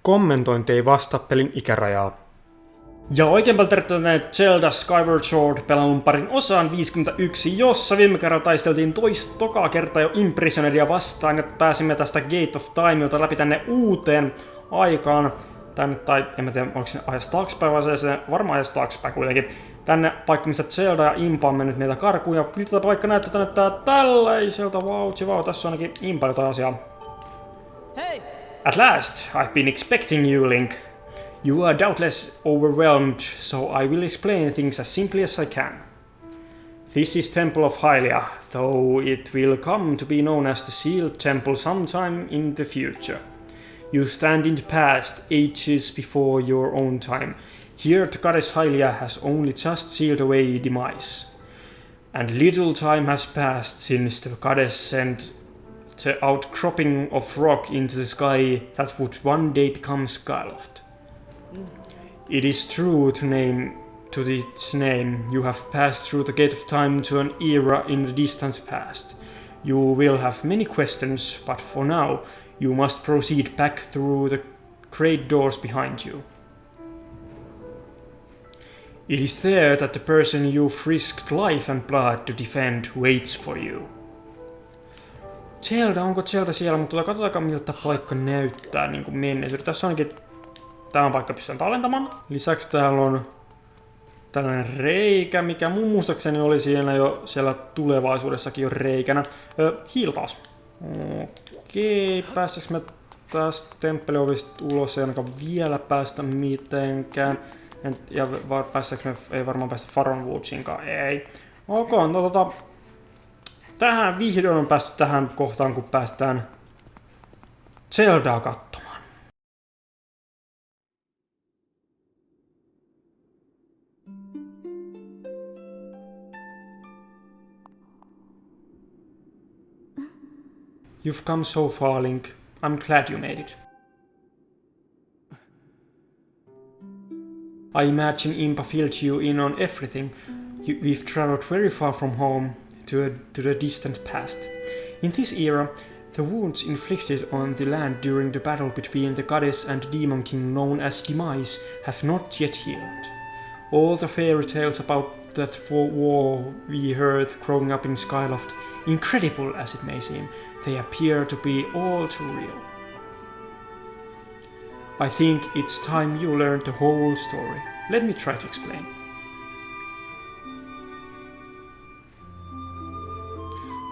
Kommentointi ei vastaa pelin ikärajaa. Ja oikein paljon tervetuloa Zelda Skyward Sword -pelailun parin osaan 51, jossa viime kerralla taisteltiin tokaa kertaa jo Imprisoneria vastaan ja pääsimme tästä Gate of Timeilta läpi tänne uuteen aikaan. Tänne, tai en mä tiedä, onko se ajassa taaksepäin vai se varmaan ajassa taaksepäin kuitenkin. Tänne paikka, missä Zelda ja Impa on mennyt meitä karkuun ja nyt tätä paikka näyttää tällaiselta. Vau, tässä on ainakin niin paljon jotain asiaa. Hey! At last, I've been expecting you, Link. You are doubtless overwhelmed, so I will explain things as simply as I can. This is Temple of Hylia, though it will come to be known as the Sealed Temple sometime in the future. You stand in the past, ages before your own time. Here the goddess Hylia has only just sealed away demise. And little time has passed since the goddess sent the outcropping of rock into the sky that would one day become Skyloft. It is true to its name, you have passed through the Gate of Time to an era in the distant past. You will have many questions, but for now, you must proceed back through the great doors behind you. It is there that the person you've risked life and blood to defend waits for you. Zelda, onko Zelda siellä? Mutta katsotaan miltä paikka näyttää niin kuin menneisyydessä. Tässä onkin tämä paikka pystytään tallentamaan. Lisäksi täällä on tällainen reikä, mikä mun muistaakseni oli siellä tulevaisuudessakin jo reikänä. Hiil taas. Okei, päästäks me tästä temppeliovista ulos? Ei ainakaan vielä päästä mitenkään. Ja päästäks me, ei varmaan päästä Faron Woodsinkaan, ei. Ok, no tähän vihdoin on päästy tähän kohtaan, kun päästään Zeldaa katsomaan. You've come so far, Link. I'm glad you made it. I imagine Impa filled you in on everything. We've traveled very far from home to the distant past. In this era, the wounds inflicted on the land during the battle between the goddess and Demon King known as Demise have not yet healed. All the fairy tales about that war we heard growing up in Skyloft, incredible as it may seem, they appear to be all too real. I think it's time you learned the whole story. Let me try to explain.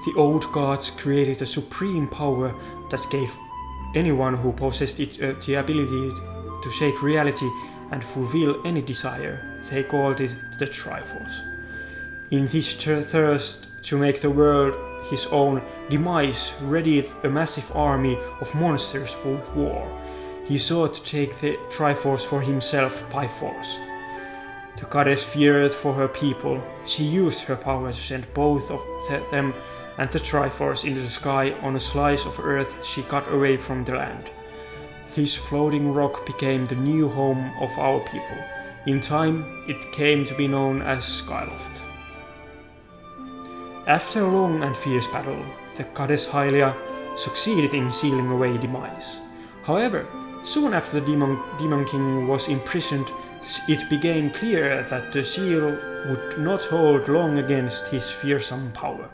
The old gods created a supreme power that gave anyone who possessed it the ability to shape reality and fulfill any desire. They called it the Triforce. In this thirst to make the world his own, Demise readied a massive army of monsters for war. He sought to take the Triforce for himself by force. The goddess feared for her people. She used her power to send both of them and the Triforce into the sky on a slice of earth she cut away from the land. This floating rock became the new home of our people. In time, it came to be known as Skyloft. After a long and fierce battle, the goddess Hylia succeeded in sealing away Demise. However, soon after the Demon King was imprisoned, it became clear that the seal would not hold long against his fearsome power.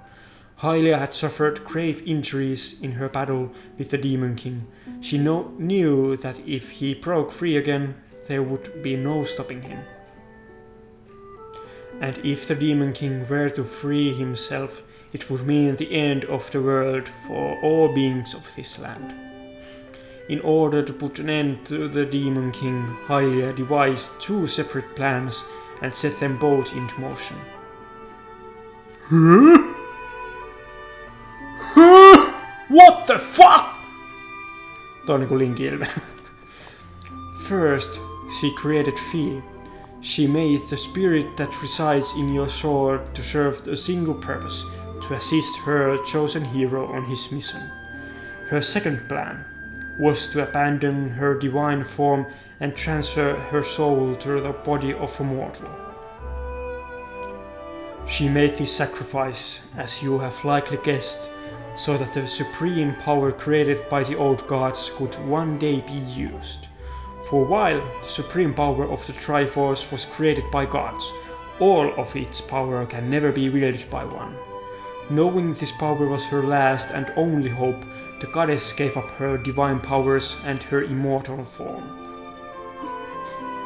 Hylia had suffered grave injuries in her battle with the Demon King. She knew that if he broke free again, there would be no stopping him. And if the Demon King were to free himself, it would mean the end of the world for all beings of this land. In order to put an end to the Demon King, Hylia devised two separate plans and set them both into motion. What the fuck? Toi on niinku Linkin ilme. First, she created fear. She made the spirit that resides in your sword to serve a single purpose, to assist her chosen hero on his mission. Her second plan was to abandon her divine form and transfer her soul to the body of a mortal. She made this sacrifice, as you have likely guessed, so that the supreme power created by the old gods could one day be used. For a while, the supreme power of the Triforce was created by gods. All of its power can never be wielded by one. Knowing this power was her last and only hope, the goddess gave up her divine powers and her immortal form.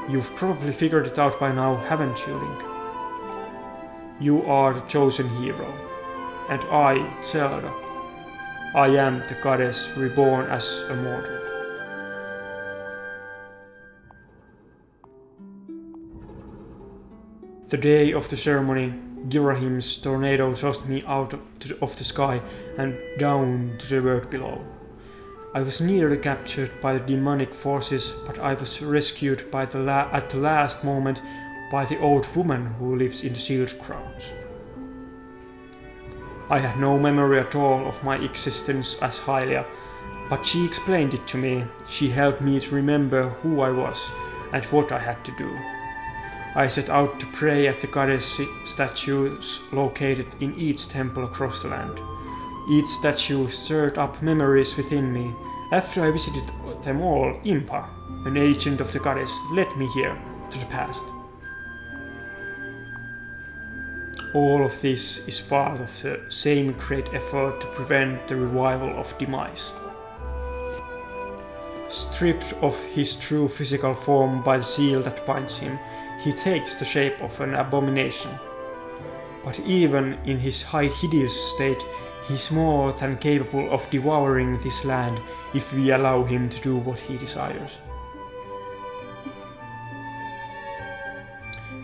You've probably figured it out by now, haven't you, Link? You are the chosen hero. And I, Zelda, I am the goddess reborn as a mortal. The day of the ceremony, Girahim's tornado tossed me out of the sky and down to the world below. I was nearly captured by the demonic forces, but I was rescued at the last moment by the old woman who lives in the sealed grounds. I had no memory at all of my existence as Hylia, but she explained it to me. She helped me to remember who I was and what I had to do. I set out to pray at the goddess statues located in each temple across the land. Each statue stirred up memories within me. After I visited them all, Impa, an agent of the goddess, led me here to the past. All of this is part of the same great effort to prevent the revival of demise. Stripped of his true physical form by the seal that binds him, he takes the shape of an abomination. But even in his hideous state, he is more than capable of devouring this land if we allow him to do what he desires.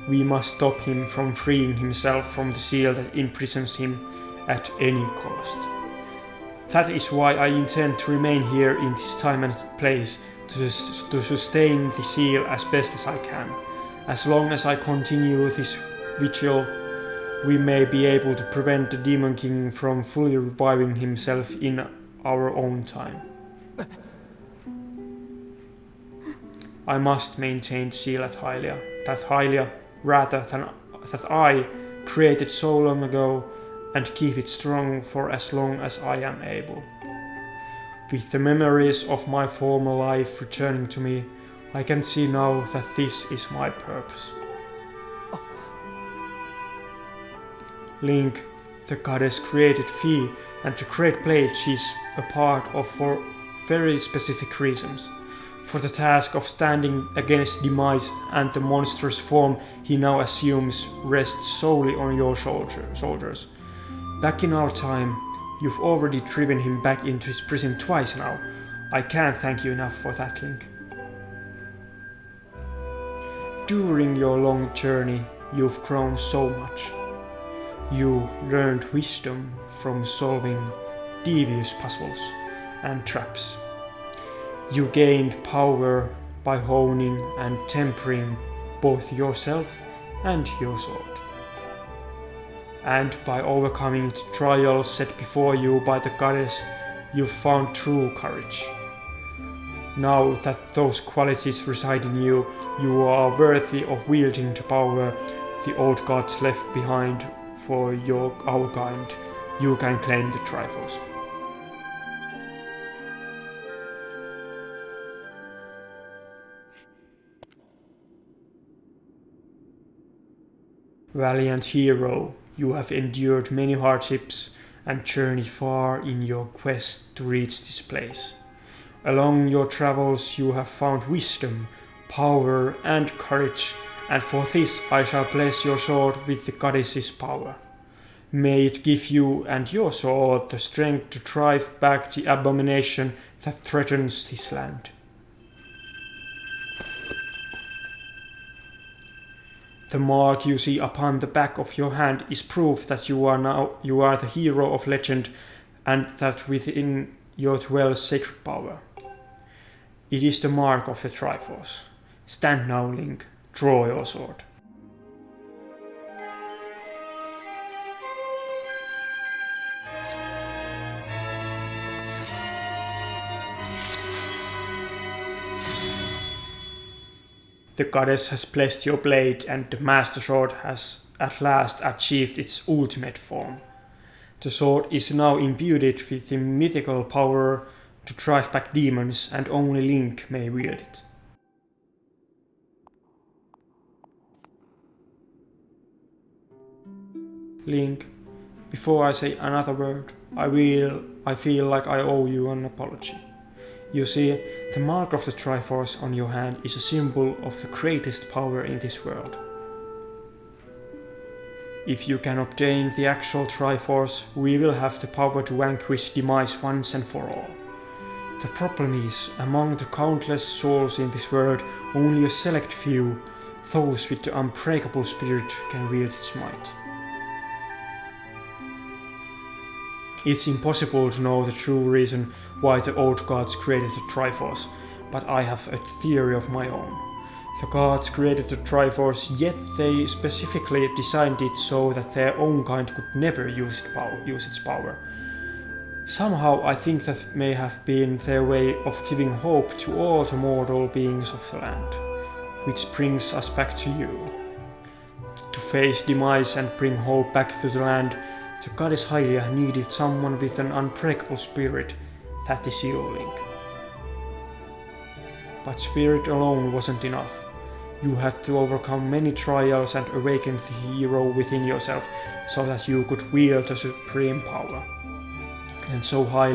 We must stop him from freeing himself from the seal that imprisons him at any cost. That is why I intend to remain here in this time and place to sustain the seal as best as I can. As long as I continue this vigil, we may be able to prevent the Demon King from fully reviving himself in our own time. I must maintain the seal at Hylia, that I created so long ago, and keep it strong for as long as I am able. With the memories of my former life returning to me, I can see now that this is my purpose. Link, the goddess created Fi and the great blade she's a part of for very specific reasons. For the task of standing against demise and the monstrous form he now assumes rests solely on your shoulders. Back in our time, you've already driven him back into his prison twice now. I can't thank you enough for that, Link. During your long journey, you've grown so much. You learned wisdom from solving devious puzzles and traps. You gained power by honing and tempering both yourself and your sword. And by overcoming the trials set before you by the goddess, you found true courage. Now that those qualities reside in you, you are worthy of wielding the power the old gods left behind for our kind. You can claim the Triforce. Valiant hero, you have endured many hardships and journeyed far in your quest to reach this place. Along your travels you have found wisdom, power and courage, and for this I shall bless your sword with the goddess's power. May it give you and your sword the strength to drive back the abomination that threatens this land. The mark you see upon the back of your hand is proof that you are the hero of legend, and that within you dwells sacred power. It is the mark of the Triforce. Stand now, Link. Draw your sword. The goddess has blessed your blade, and the Master Sword has at last achieved its ultimate form. The sword is now imbued with the mythical power to drive back demons, and only Link may wield it. Link, before I say another word, I feel like I owe you an apology. You see, the mark of the Triforce on your hand is a symbol of the greatest power in this world. If you can obtain the actual Triforce, we will have the power to vanquish demise once and for all. The problem is, among the countless souls in this world, only a select few, those with the unbreakable spirit, can wield its might. It's impossible to know the true reason why the old gods created the Triforce, but I have a theory of my own. The gods created the Triforce, yet they specifically designed it so that their own kind could never use its power. Somehow I think that may have been their way of giving hope to all the mortal beings of the land. Which brings us back to you. To face demise and bring hope back to the land, the goddess Hylia needed someone with an unbreakable spirit. That is you, Link. But spirit alone wasn't enough. You had to overcome many trials and awaken the hero within yourself so that you could wield the supreme power. And so I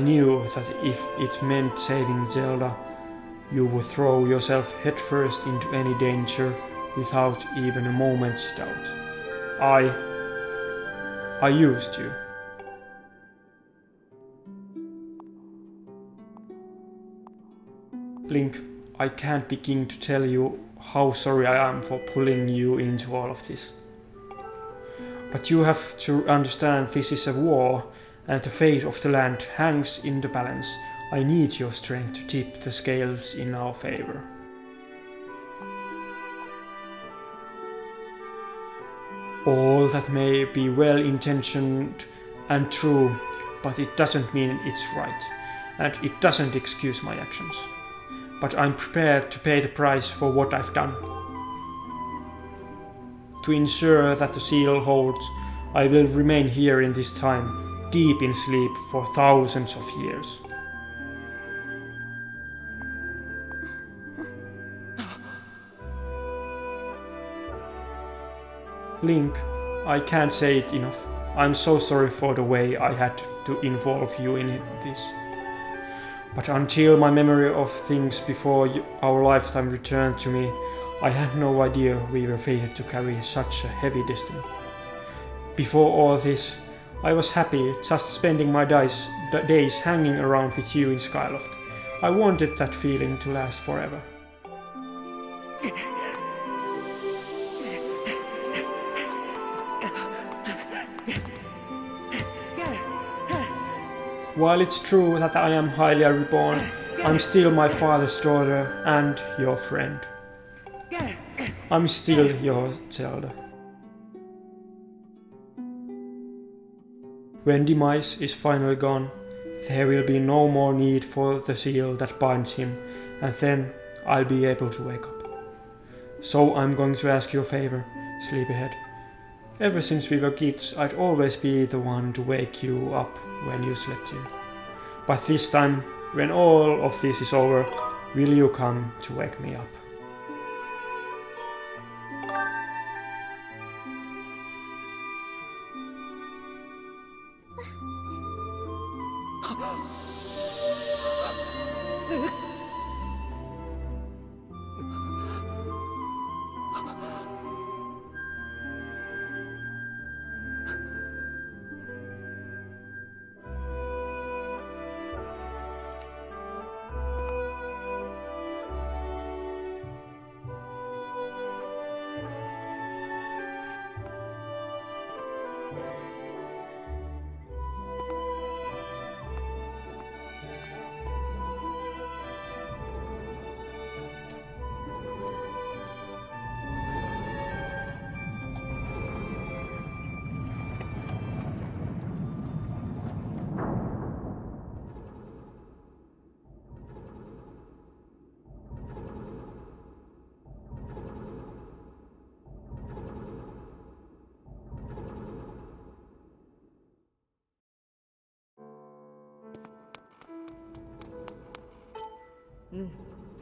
knew that if it meant saving Zelda, you would throw yourself headfirst into any danger without even a moment's doubt. I used you. Link, I can't begin to tell you how sorry I am for pulling you into all of this. But you have to understand this is a war, and the fate of the land hangs in the balance. I need your strength to tip the scales in our favor. All that may be well-intentioned and true, but it doesn't mean it's right, and it doesn't excuse my actions. But I'm prepared to pay the price for what I've done. To ensure that the seal holds, I will remain here in this time, deep in sleep for thousands of years. Link, I can't say it enough. I'm so sorry for the way I had to involve you in this. But until my memory of things before our lifetime returned to me, I had no idea we were fated to carry such a heavy destiny. Before all this, I was happy just spending my days hanging around with you in Skyloft. I wanted that feeling to last forever. While it's true that I am Hylia reborn, I'm still my father's daughter and your friend. I'm still your Zelda. When demise is finally gone, there will be no more need for the seal that binds him, and then I'll be able to wake up. So I'm going to ask you a favor, Sleepyhead. Ever since we were kids, I'd always be the one to wake you up when you slept in. But this time, when all of this is over, will you come to wake me up?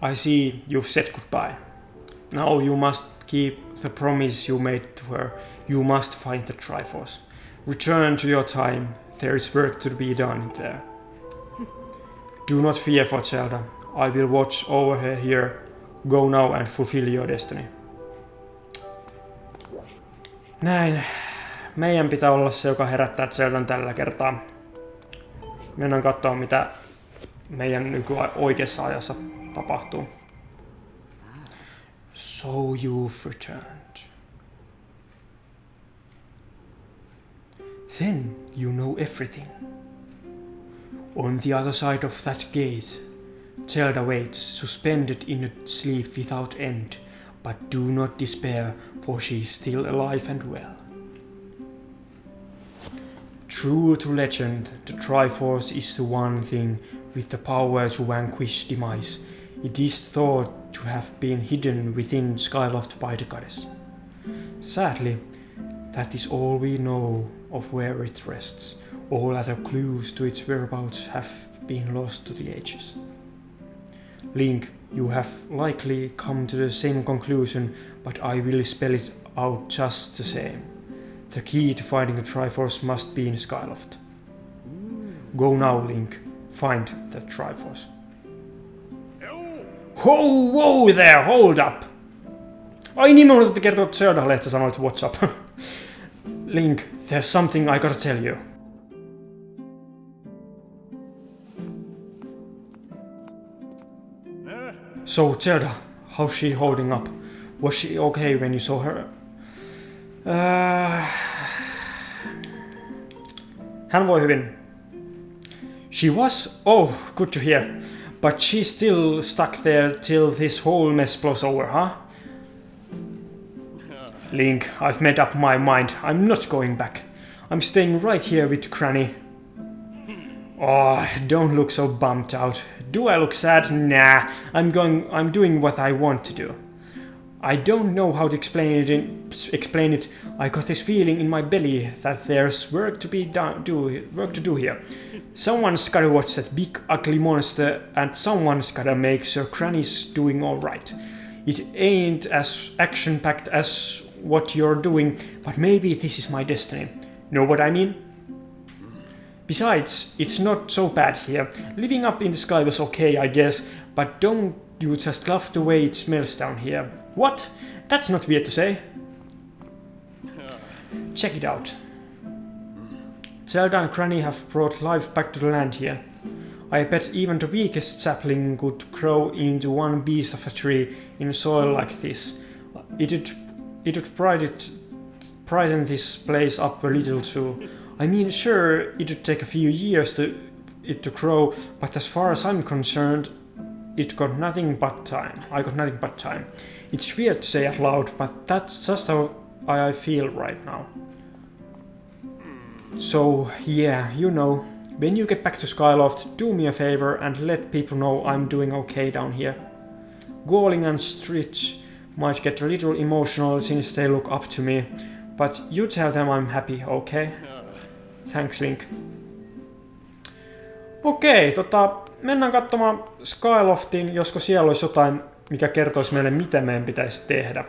I see you've said goodbye. Now you must keep the promise you made to her. You must find the Triforce. Return to your time. There is work to be done there. Do not fear for Zelda. I will watch over her here. Go now and fulfill your destiny. Näin. Meidän pitää olla se, joka herättää Zeldan tällä kertaa. Mennään katsoa, mitä meidän oikeassa ajassa tapahtuu. So you've returned. Then you know everything. On the other side of that gate, Zelda waits, suspended in a sleep without end. But do not despair, for she is still alive and well. True to legend, the Triforce is the one thing with the power to vanquish demise. It is thought to have been hidden within Skyloft by the goddess. Sadly, that is all we know of where it rests. All other clues to its whereabouts have been lost to the ages. Link, you have likely come to the same conclusion, but I will spell it out just the same. The key to finding the Triforce must be in Skyloft. Go now, Link. Find the Triforce. Whoa there, hold up! Ai niin, minun täytyy kertoa Zeldalle, että sä sanoit what's up. Link, there's something I gotta tell you. So, Zelda, how's she holding up? Was she okay when you saw her? Hän voi hyvin. She was? Oh, good to hear. But she's still stuck there till this whole mess blows over, huh? Link, I've made up my mind. I'm not going back. I'm staying right here with Granny. Oh, don't look so bummed out. Do I look sad? Nah, I'm doing what I want to do. I don't know how to explain it. I got this feeling in my belly that there's work to do here. Someone's gotta watch that big ugly monster, and someone's gotta make sure Granny's doing alright. It ain't as action-packed as what you're doing, but maybe this is my destiny. Know what I mean? Besides, it's not so bad here. Living up in the sky was okay, I guess, but don't you just love the way it smells down here? What? That's not weird to say. Check it out. Zelda and Granny have brought life back to the land here. I bet even the weakest sapling could grow into one beast of a tree in soil like this. It would brighten this place up a little too. I mean, sure, it would take a few years to grow, but as far as I'm concerned, I got nothing but time. It's weird to say out loud, but that's just how I feel right now. So, yeah, you know, when you get back to Skyloft, do me a favor and let people know I'm doing okay down here. Galling and Stritch might get a little emotional since they look up to me, but you tell them I'm happy, okay? Thanks, Link. Okei, mennään katsomaan Skyloftiin, josko siellä olisi jotain, mikä kertoisi meille, mitä meidän pitäisi tehdä.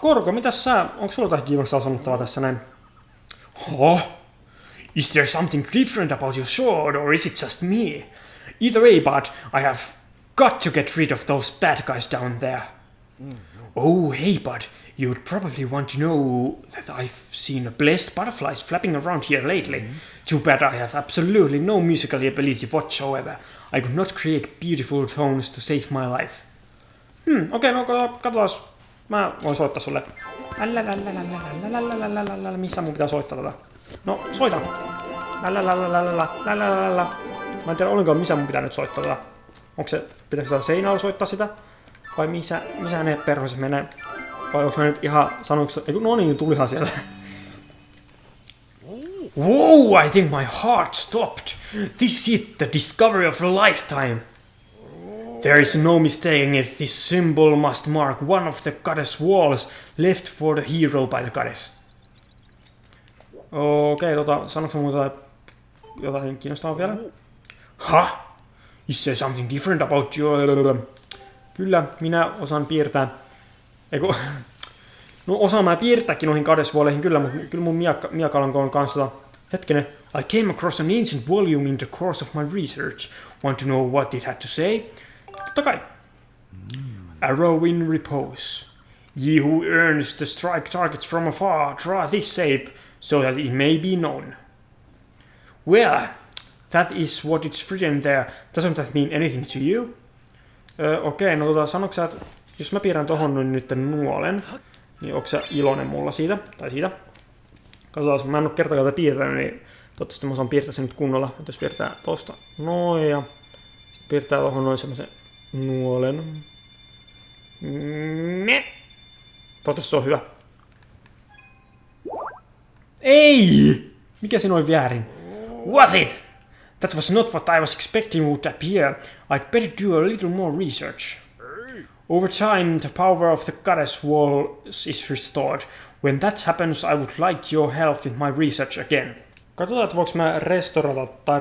Korko, mitäs onko sulla jotain kiinnostavaa sanottavaa tässä näin? Is there something different about your sword, or is it just me? Either way, bud, I have got to get rid of those bad guys down there. Oh, hey, bud, you'd probably want to know that I've seen blessed butterflies flapping around here lately. Too bad I have absolutely no musical ability whatsoever. I could not create beautiful tones to save my life. Okei, no katsotaan. Mä voin soittaa sulle. Missä mun pitää soittaa tätä? No, soita. Mä en tiedä ollenkaan, missä mun pitää nyt soittaa tätä. Pitääkö sitä seinällä soittaa sitä? Vai missä ne perhoiset menee? Vai onko mä nyt ihan sanoksi... No niin, tulihan sieltä. Whoa, I think my heart stopped. This is the discovery of a lifetime. There is no mistaking it. This symbol must mark one of the goddess' walls left for the hero by the goddess. Okei, sanoinko muuta jotain kiinnostavaa vielä? Is there something different about your... Kyllä, minä osaan piirtää. Eiku, no osaan mä piirtääkin noihin kadesvuoleihin kyllä, mutta kyllä mun miakalanko on kanssa hetkinen. I came across an ancient volume in the course of my research. Want to know what it had to say? Totta kai. Arrow in repose. Ye who earns to strike targets from afar, draw this shape so that it may be known. Well, that is what it's written there. Doesn't that mean anything to you? Okei, no sanoks sä, että jos mä piirrän tohon nyt nuolen, niin onko sä iloinen mulla siitä? Tai siitä? Katsotaan, mä en oo kertaakaan tätä piirtänyt, niin toivottavasti mä osaan piirtää sen nyt kunnolla. Nyt jos piirtää tosta noin ja sit piirtää tohon noin semmosen nuolen. Toivottavasti se on hyvä. Ei! Mikä siinä oli väärin? Was it? That was not what I was expecting would appear. I'd better do a little more research. Over time, the power of the goddess wall is restored. When that happens, I would like your help with my research again. Katsotaan, että voinko mä restorata tai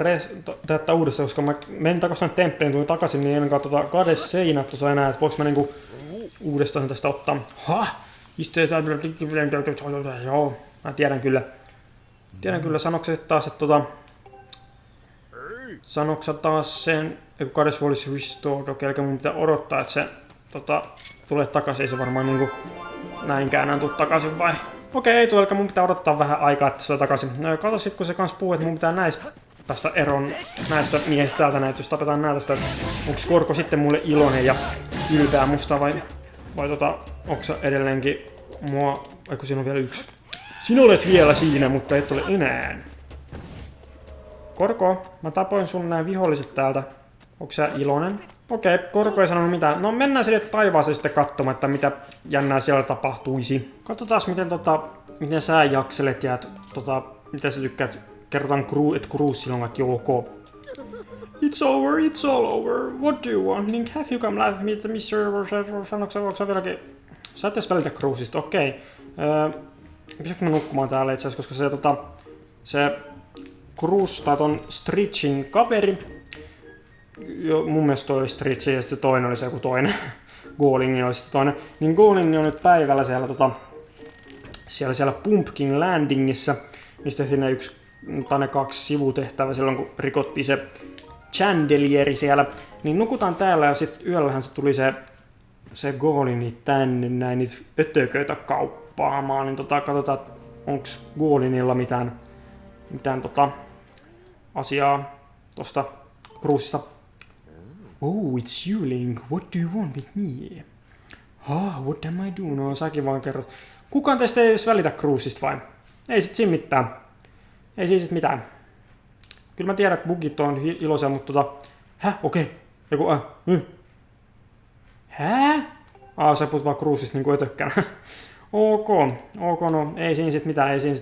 tehdä uudestaan, koska mä menin takaisin temppeliin, tulin takaisin, niin ennen kautta goddess seinät tuossa enää, että voinko mä niinku uudestaan tästä ottaa. Joo, mä tiedän kyllä. Sanoksä taas, että sanoksä taas sen, kun goddess wall is restored, okei, eli mun pitää odottaa, että se tulee takaisin, ei se varmaan niinku näinkään enää tuu takaisin vai? Okei, ei tule, eli mun pitää odottaa vähän aikaa, että se tulee takaisin. No, kato sit, kun se kans puhuu, että mun pitää tästä eron näistä miehistä täältä näitä, jos tapetaan näitä sitä, onks Korko sitten mulle iloinen ja ylpeä musta vai onks sä edelleenkin mua, kun siinä on vielä yksi. Sinä olet vielä siinä, mutta et ole enää. Korko, mä tapoin sun nää viholliset täältä. Onks sä iloinen? Okei, Korko ei sanonut mitään. No mennään sille taivaaseen sitten katsomaan, että mitä jännää siellä tapahtuisi. Katsotaan miten sä jakselet ja mitä sä tykkäät. Kerrotaan, että Cruisilla on kaikki ok. It's over, it's all over. What do you want? Link, have you come live with me, Mr. Sanoksä, sä vieläkin? Sä et edes välitä Cruisista, okei. Pitäisikö mä nukkumaan täällä itse asiassa, koska se Cruise tai ton Stritchin kaveri. Mun mielestä toi oli Stritch ja se toinen oli se joku toinen. Goaling oli sitten toinen. Niin Goaling on nyt päivällä siellä Pumpkin Landingissa. Mistä tehtiin ne 2 sivutehtävää silloin kun rikottiin se chandelieri siellä. Niin nukutaan täällä ja sitten yöllähän se tuli se Goaling tänne näin niitä ötököitä kauppaamaan. Niin katsotaan, onks Goalingilla mitään asiaa tosta Cruisista. Oh, it's you, Link. What do you want with me? What am I doing? No, säkin vaan kerrot. Kukaan teistä ei edes välitä Cruisista vai? Ei sit siinä mitään. Ei siis mitään. Kyllä mä tiedän, että bugit on iloisia, mutta okei. Joku, sä puhut vaan Cruisista niinku ötökkänä. Ok, no, ei siinä sit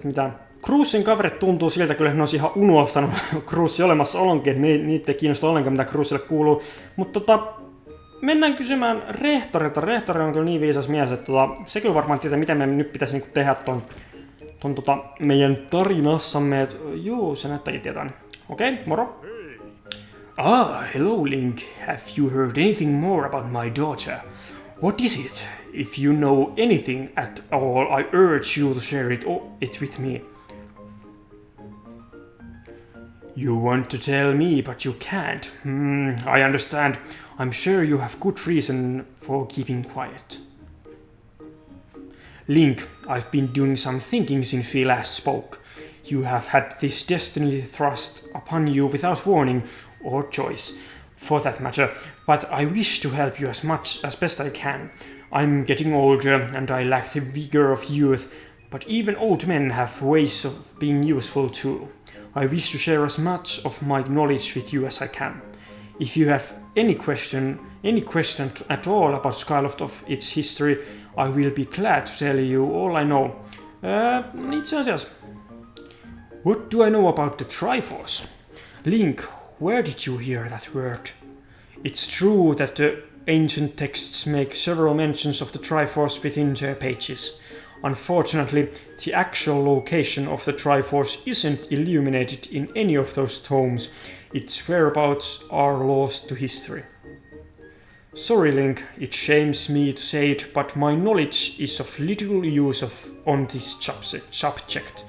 mitään. Cruisin kaverit tuntuu siltä kyllä, että ne on ihan unohtanut Cruisin olemassaolonkin, että niitä ei kiinnosta ollenkaan, mitä Cruisille kuuluu. Mutta mennään kysymään rehtorilta. Rehtori on kyllä niin viisas mies, että se kyllä varmaan tietää, miten me nyt pitäisi niinku tehdä ton meidän tarinassamme. Joo, se näyttääkin tietää. Okei, moro. Hello Link. Have you heard anything more about my daughter? What is it? If you know anything at all, I urge you to share it with me. You want to tell me, but you can't. I understand. I'm sure you have good reason for keeping quiet. Link, I've been doing some thinking since we last spoke. You have had this destiny thrust upon you without warning or choice, for that matter, but I wish to help you as best I can. I'm getting older and I lack the vigor of youth, but even old men have ways of being useful too. I wish to share as much of my knowledge with you as I can. If you have any question at all about Skyward of its history, I will be glad to tell you all I know. Itse asiassa. What do I know about the Triforce? Link, where did you hear that word? It's true that the ancient texts make several mentions of the Triforce within their pages. Unfortunately, the actual location of the Triforce isn't illuminated in any of those tomes. Its whereabouts are lost to history. Sorry, Link, it shames me to say it, but my knowledge is of little use on this subject.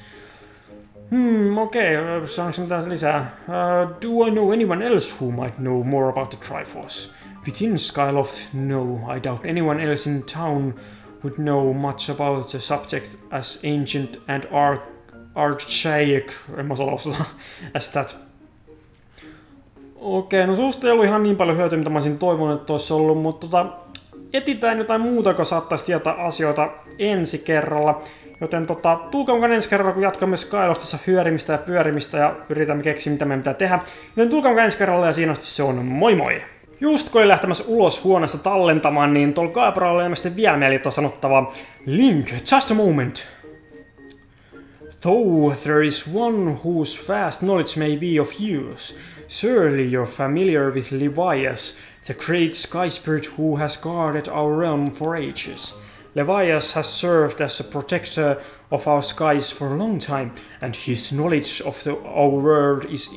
Okei, saanko mitään lisää? Do I know anyone else who might know more about the Triforce? Within Skyloft, no, I doubt anyone else in town would know much about the subject as ancient and archaic, en mä osaa lausua, as that. Okei, no susta ei ollut ihan niin paljon hyötyä, mitä mä olisin toivonut, että olisi ollut, mutta etitään jotain muuta, joka saattaisi tietää asioita ensi kerralla. Joten tulkaa mukaan ensi kerralla, kun jatkamme Skyloftissa hyörimistä ja pyörimistä ja yritämme keksiä, mitä meidän pitää tehdä. Joten tulkaa mukaan ensi kerralla ja siinä asti se on moi moi! Just kun olin lähtemässä ulos huoneesta tallentamaan, niin tuolla Kaaparalla oli ilmeisesti vielä meillä sanottavaa. Link, just a moment! Though there is one whose vast knowledge may be of use, surely you're familiar with Levias, the great sky spirit who has guarded our realm for ages. Levias has served as a protector of our skies for a long time, and his knowledge of our world is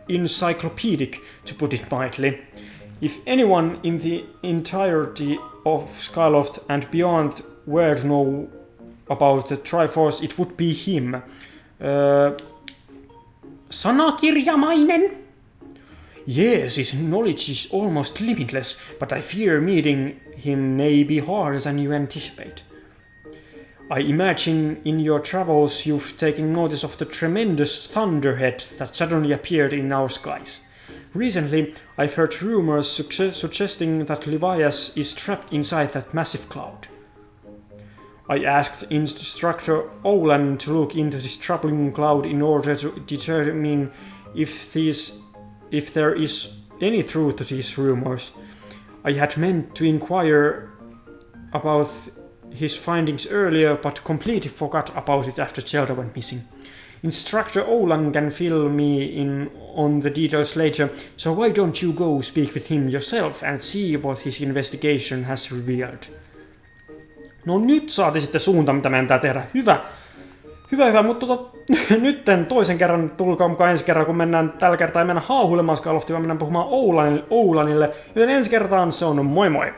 encyclopedic, to put it mildly. If anyone in the entirety of Skyloft and beyond were to know about the Triforce, it would be him. Sanakirjamainen? Yes, his knowledge is almost limitless, but I fear meeting him may be harder than you anticipate. I imagine in your travels you've taken notice of the tremendous thunderhead that suddenly appeared in our skies. Recently, I've heard rumors suggesting that Levias is trapped inside that massive cloud. I asked Instructor Olan to look into this troubling cloud in order to determine if there is any truth to these rumors. I had meant to inquire about his findings earlier, but completely forgot about it after Zelda went missing. Instructor Olan can fill me in on the details later, so why don't you go speak with him yourself and see what his investigation has revealed? No nyt saatiin sitten suunta, mitä meidän pitää tehdä. Hyvä, mutta nytten toisen kerran tulkaa mukaan ensi kerran, kun mennään tällä kertaa ei mennä haahuilemaan Skyloftia, vaan mennään puhumaan Oulanille, joten ensi kertaan se on moi moi!